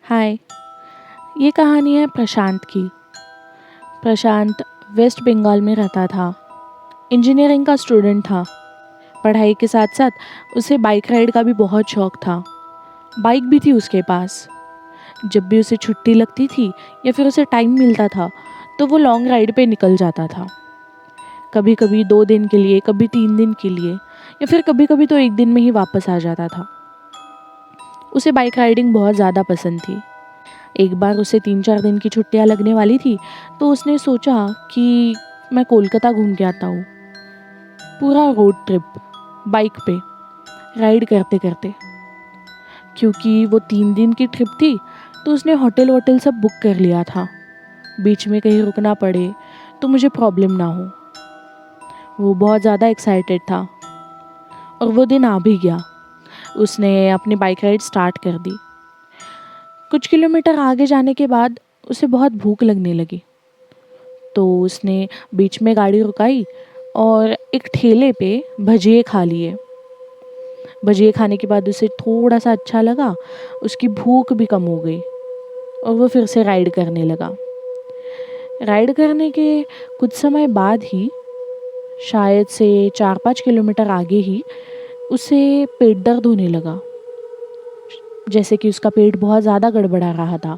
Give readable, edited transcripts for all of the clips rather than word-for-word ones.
हाय। ये कहानी है प्रशांत की। प्रशांत वेस्ट बंगाल में रहता था। इंजीनियरिंग का स्टूडेंट था। पढ़ाई के साथ साथ उसे बाइक राइड का भी बहुत शौक था। बाइक भी थी उसके पास। जब भी उसे छुट्टी लगती थी या फिर उसे टाइम मिलता था तो वो लॉन्ग राइड पे निकल जाता था। कभी कभी 2 दिन के लिए, कभी 3 दिन के लिए, या फिर कभी कभी तो 1 दिन में ही वापस आ जाता था। उसे बाइक राइडिंग बहुत ज़्यादा पसंद थी। एक बार उसे 3-4 दिन की छुट्टियां लगने वाली थी तो उसने सोचा कि मैं कोलकाता घूम के आता हूँ। पूरा रोड ट्रिप बाइक पे राइड करते करते। क्योंकि वो 3 दिन की ट्रिप थी तो उसने होटल वोटल सब बुक कर लिया था। बीच में कहीं रुकना पड़े तो मुझे प्रॉब्लम ना हो। वो बहुत ज़्यादा एक्साइटेड था और वो दिन आ भी गया। उसने अपनी बाइक राइड स्टार्ट कर दी। कुछ किलोमीटर आगे जाने के बाद उसे बहुत भूख लगने लगी तो उसने बीच में गाड़ी रुकाई और एक ठेले पे भजिए खा लिए। भजिए खाने के बाद उसे थोड़ा सा अच्छा लगा, उसकी भूख भी कम हो गई और वो फिर से राइड करने लगा। राइड करने के कुछ समय बाद ही, शायद से 4-5 किलोमीटर आगे ही, उसे पेट दर्द होने लगा। जैसे कि उसका पेट बहुत ज़्यादा गड़बड़ा रहा था।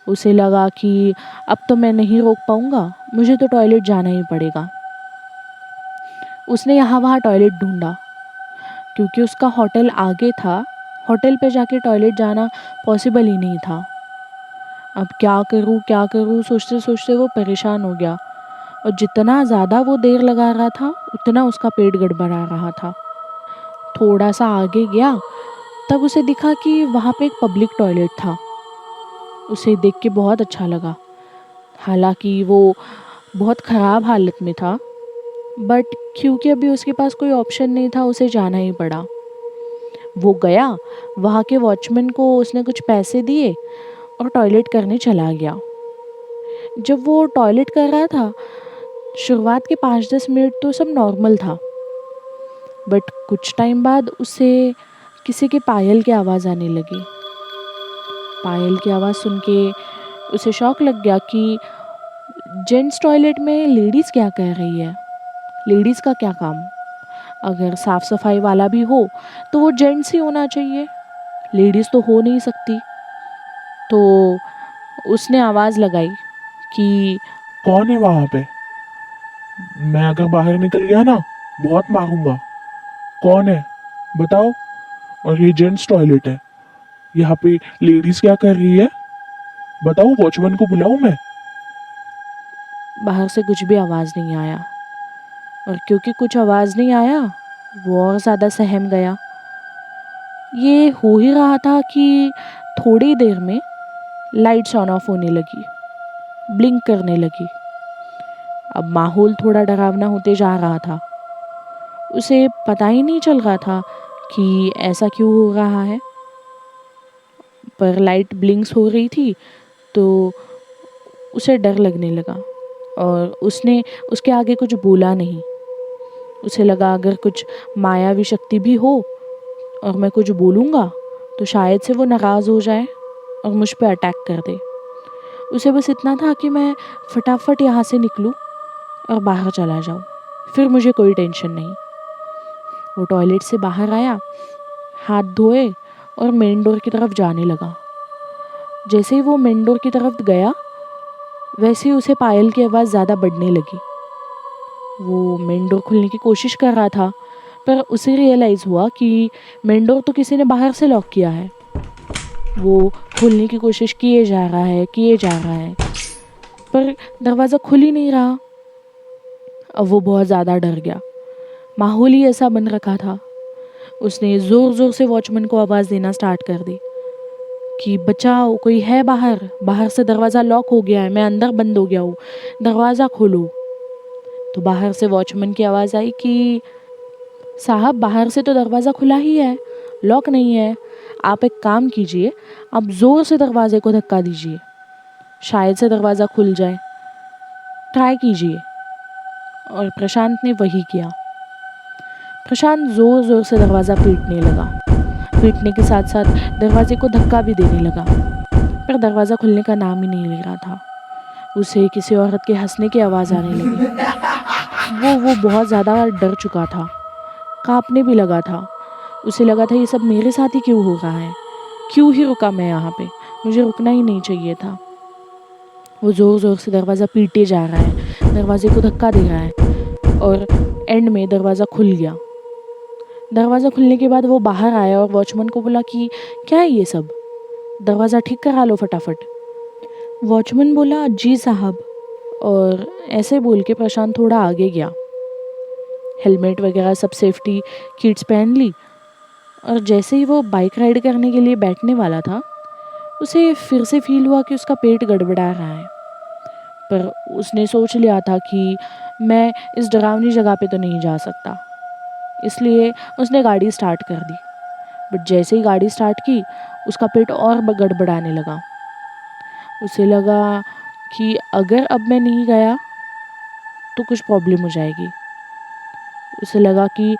उसे लगा कि अब तो मैं नहीं रोक पाऊँगा, मुझे तो टॉयलेट जाना ही पड़ेगा। उसने यहाँ वहाँ टॉयलेट ढूंढा क्योंकि उसका होटल आगे था। होटल पे जाके टॉयलेट जाना पॉसिबल ही नहीं था। अब क्या करूँ सोचते सोचते वो परेशान हो गया और जितना ज़्यादा वो देर लगा रहा था उतना उसका पेट गड़बड़ा रहा था। थोड़ा सा आगे गया तब उसे दिखा कि वहाँ पे एक पब्लिक टॉयलेट था। उसे देख के बहुत अच्छा लगा। हालांकि वो बहुत ख़राब हालत में था, बट क्योंकि अभी उसके पास कोई ऑप्शन नहीं था उसे जाना ही पड़ा। वो गया, वहाँ के वॉचमैन को उसने कुछ पैसे दिए और टॉयलेट करने चला गया। जब वो टॉयलेट कर रहा था, शुरुआत के 5-10 मिनट तो सब नॉर्मल था, बट कुछ टाइम बाद उसे किसी के पायल की आवाज़ आने लगी। पायल की आवाज़ सुन के उसे शौक लग गया कि जेंट्स टॉयलेट में लेडीज़ क्या कर रही है, लेडीज़ का क्या काम। अगर साफ़ सफाई वाला भी हो तो वो जेंट्स ही होना चाहिए, लेडीज़ तो हो नहीं सकती। तो उसने आवाज़ लगाई कि कौन है वहां पे? मैं अगर बाहर निकल गया ना, बहुत मारूंगा। कौन है, बताओ। और ये जेंट्स टॉयलेट है, यहाँ पे लेडीज क्या कर रही है? बताओ, वॉचमैन को बुलाऊं मैं? बाहर से कुछ भी आवाज़ नहीं आया। और क्योंकि कुछ आवाज़ नहीं आया वो और ज़्यादा सहम गया। ये हो ही रहा था कि थोड़ी देर में लाइट्स ऑन ऑफ होने लगी, ब्लिंक करने लगी। अब माहौल थोड़ा डरावना होते जा रहा था। उसे पता ही नहीं चल रहा था कि ऐसा क्यों हो रहा है, पर लाइट ब्लिंक्स हो रही थी तो उसे डर लगने लगा और उसने उसके आगे कुछ बोला नहीं। उसे लगा अगर कुछ मायावी शक्ति भी हो और मैं कुछ बोलूँगा तो शायद से वो नाराज़ हो जाए और मुझ पे अटैक कर दे। उसे बस इतना था कि मैं फटाफट यहाँ से निकलूँ और बाहर चला जाऊँ, फिर मुझे कोई टेंशन नहीं। वो टॉयलेट से बाहर आया, हाथ धोए और मेन डोर की तरफ जाने लगा। जैसे ही वो मेन डोर की तरफ गया वैसे ही उसे पायल की आवाज़ ज़्यादा बढ़ने लगी। वो मेन डोर खोलने की कोशिश कर रहा था पर उसे रियलाइज़ हुआ कि मेन डोर तो किसी ने बाहर से लॉक किया है। वो खोलने की कोशिश किए जा रहा है पर दरवाज़ा खुल ही नहीं रहा। अब वो बहुत ज़्यादा डर गया। माहौल ही ऐसा बन रखा था। उसने ज़ोर ज़ोर से वॉचमैन को आवाज़ देना स्टार्ट कर दी कि बचाओ, कोई है बाहर, बाहर से दरवाज़ा लॉक हो गया है, मैं अंदर बंद हो गया हूँ, दरवाज़ा खोलो। तो बाहर से वॉचमैन की आवाज़ आई कि साहब, बाहर से तो दरवाज़ा खुला ही है, लॉक नहीं है। आप एक काम कीजिए, आप ज़ोर से दरवाजे को धक्का दीजिए, शायद से दरवाज़ा खुल जाए, ट्राई कीजिए। और प्रशांत ने वही किया। प्रशांत ज़ोर ज़ोर से दरवाज़ा पीटने लगा, पीटने के साथ साथ दरवाजे को धक्का भी देने लगा। पर दरवाज़ा खुलने का नाम ही नहीं ले रहा था। उसे किसी औरत के हंसने की आवाज़ आने लगी। वो बहुत ज़्यादा डर चुका था, काँपने भी लगा था। उसे लगा था ये सब मेरे साथ ही क्यों हो रहा है, क्यों ही रुका मैं यहाँ पे, मुझे रुकना ही नहीं चाहिए था। वो ज़ोर ज़ोर से दरवाज़ा पीटे जा रहा है, दरवाजे को धक्का दे रहा है और एंड में दरवाज़ा खुल गया। दरवाज़ा खुलने के बाद वो बाहर आया और वॉचमैन को बोला कि क्या है ये सब, दरवाज़ा ठीक करा लो फटाफट। वॉचमैन बोला जी साहब, और ऐसे बोल के प्रशांत थोड़ा आगे गया। हेलमेट वगैरह सब सेफ्टी किट्स पहन ली और जैसे ही वो बाइक राइड करने के लिए बैठने वाला था, उसे फिर से फील हुआ कि उसका पेट गड़बड़ा रहा है। पर उसने सोच लिया था कि मैं इस डरावनी जगह पे तो नहीं जा सकता, इसलिए उसने गाड़ी स्टार्ट कर दी। बट जैसे ही गाड़ी स्टार्ट की, उसका पेट और गड़बड़ाने लगा। उसे लगा कि अगर अब मैं नहीं गया तो कुछ प्रॉब्लम हो जाएगी। उसे लगा कि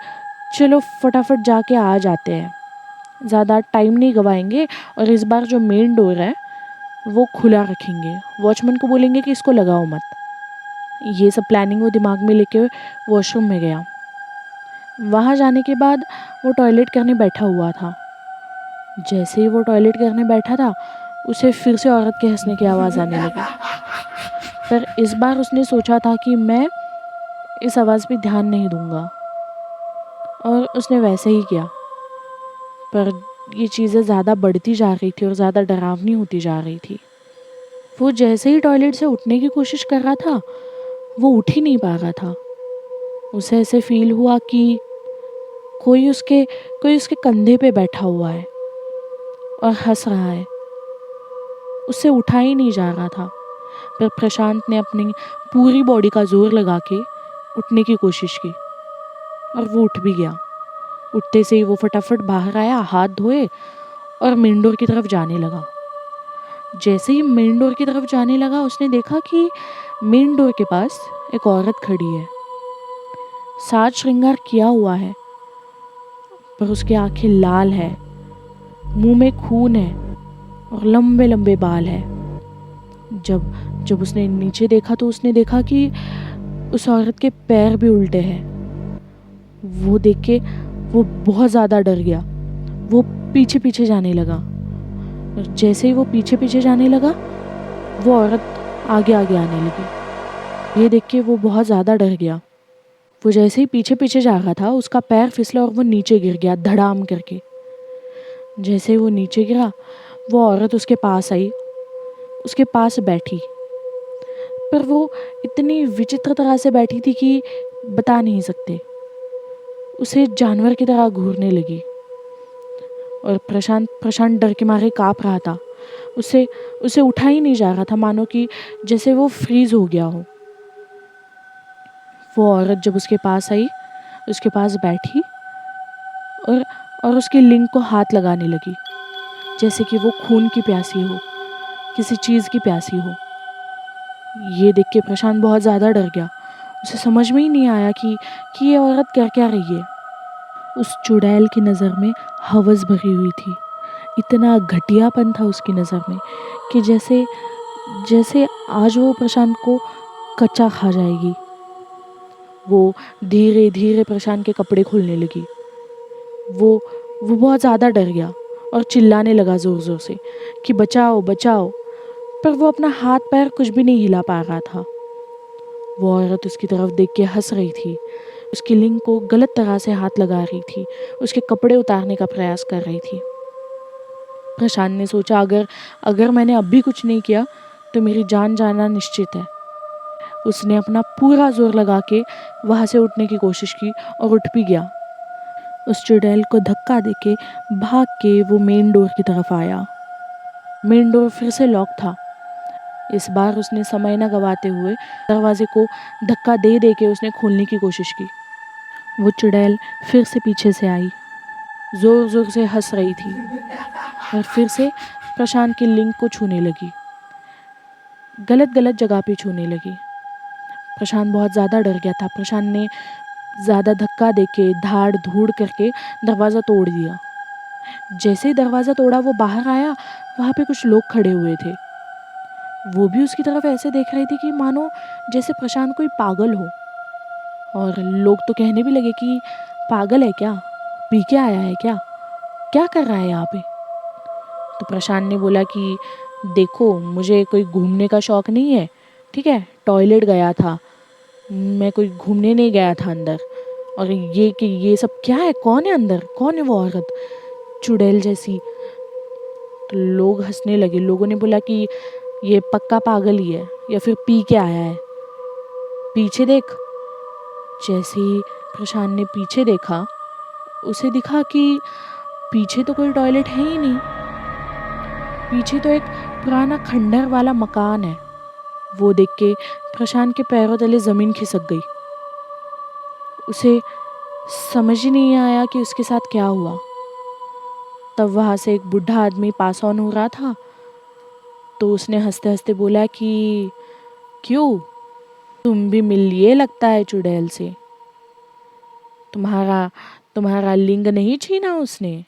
चलो फटाफट जाके आ जाते हैं, ज़्यादा टाइम नहीं गवाएंगे और इस बार जो मेन डोर है वो खुला रखेंगे। वॉचमैन को बोलेंगे कि इसको लगाओ मत। ये सब प्लानिंग वो दिमाग में लेके वॉशरूम में गया। वहाँ जाने के बाद वो टॉयलेट करने बैठा हुआ था। जैसे ही वो टॉयलेट करने बैठा था, उसे फिर से औरत के हंसने की आवाज़ आने लगी। पर इस बार उसने सोचा था कि मैं इस आवाज़ पे ध्यान नहीं दूंगा, और उसने वैसे ही किया। पर ये चीज़ें ज़्यादा बढ़ती जा रही थी और ज़्यादा डरावनी होती जा रही थी। वो जैसे ही टॉयलेट से उठने की कोशिश कर रहा था, वो उठ ही नहीं पा रहा था। उसे ऐसे फील हुआ कि कोई उसके कंधे पे बैठा हुआ है और हंस रहा है। उससे उठा ही नहीं जा रहा था। पर प्रशांत ने अपनी पूरी बॉडी का जोर लगा के उठने की कोशिश की और वो उठ भी गया। उठते से ही वो फटाफट बाहर आया, हाथ धोए और मेन डोर की तरफ जाने लगा। जैसे ही मेन डोर की तरफ जाने लगा, उसने देखा कि मेन डोर के पास एक औरत खड़ी है। साज श्रृंगार किया हुआ है, पर उसकी आंखें लाल है, मुंह में खून है और लंबे लंबे बाल है। जब उसने नीचे देखा तो उसने देखा कि उस औरत के पैर भी उल्टे हैं। वो देख के वो बहुत ज़्यादा डर गया। वो पीछे पीछे जाने लगा और जैसे ही वो पीछे पीछे जाने लगा, वो औरत आगे आगे आने लगी। ये देख के वो बहुत ज़्यादा डर गया। वो जैसे ही पीछे पीछे जा रहा था, उसका पैर फिसला और वो नीचे गिर गया धड़ाम करके। जैसे ही वो नीचे गिरा, वो औरत उसके पास आई, उसके पास बैठी। पर वो इतनी विचित्र तरह से बैठी थी कि बता नहीं सकते। उसे जानवर की तरह घूरने लगी और प्रशांत डर के मारे काँप रहा था। उसे उठा ही नहीं जा रहा था, मानो कि जैसे वो फ्रीज हो गया हो। वो औरत जब उसके पास आई, उसके पास बैठी और उसकी लिंग को हाथ लगाने लगी, जैसे कि वो खून की प्यासी हो, किसी चीज़ की प्यासी हो। ये देख के प्रशांत बहुत ज़्यादा डर गया। उसे समझ में ही नहीं आया कि ये औरत कर क्या रही है। उस चुड़ैल की नज़र में हवस भरी हुई थी। इतना घटियापन था उसकी नज़र में कि जैसे आज वो प्रशांत को कच्चा खा जाएगी। वो धीरे धीरे प्रशांत के कपड़े खोलने लगी। वो बहुत ज़्यादा डर गया और चिल्लाने लगा ज़ोर ज़ोर से कि बचाओ बचाओ। पर वो अपना हाथ पैर कुछ भी नहीं हिला पा रहा था। वो औरत उसकी तरफ देख के हंस रही थी, उसकी लिंग को गलत तरह से हाथ लगा रही थी, उसके कपड़े उतारने का प्रयास कर रही थी। प्रशांत ने सोचा अगर मैंने अब भी कुछ नहीं किया तो मेरी जान जाना निश्चित है। उसने अपना पूरा जोर लगा के वहाँ से उठने की कोशिश की और उठ भी गया। उस चुड़ैल को धक्का देके भाग के वो मेन डोर की तरफ आया। मेन डोर फिर से लॉक था। इस बार उसने समय न गवाते हुए दरवाजे को धक्का दे दे के उसने खोलने की कोशिश की। वो चुड़ैल फिर से पीछे से आई, ज़ोर ज़ोर से हंस रही थी और फिर से प्रशांत की लिंग को छूने लगी, गलत जगह पे छूने लगी। प्रशांत बहुत ज़्यादा डर गया था। प्रशांत ने ज़्यादा धक्का देके धाड़ धूड़ करके दरवाज़ा तोड़ दिया। जैसे ही दरवाज़ा तोड़ा, वो बाहर आया, वहाँ पे कुछ लोग खड़े हुए थे। वो भी उसकी तरफ ऐसे देख रहे थे कि मानो जैसे प्रशांत कोई पागल हो। और लोग तो कहने भी लगे कि पागल है क्या, पी के आया है क्या कर रहा है यहाँ पे। तो प्रशांत ने बोला कि देखो, मुझे कोई घूमने का शौक नहीं है, ठीक है, टॉयलेट गया था, मैं कोई घूमने नहीं गया था अंदर। और ये कि ये सब क्या है, कौन है अंदर, कौन है वो औरत चुड़ैल जैसी। तो लोग हंसने लगे। लोगों ने बोला कि ये पक्का पागल ही है या फिर पी के आया है, पीछे देख। जैसे ही प्रशांत ने पीछे देखा, उसे दिखा कि पीछे तो कोई टॉयलेट है ही नहीं, पीछे तो एक पुराना खंडर वाला मकान है। वो देख के प्रशांत के पैरों तले ज़मीन खिसक गई। उसे समझ ही नहीं आया कि उसके साथ क्या हुआ। तब वहाँ से एक बूढ़ा आदमी पास ऑन हो रहा था। तो उसने हंसते हंसते बोला कि क्यों, तुम भी मिल लिए लगता है चुड़ैल से, तुम्हारा लिंग नहीं छीना उसने।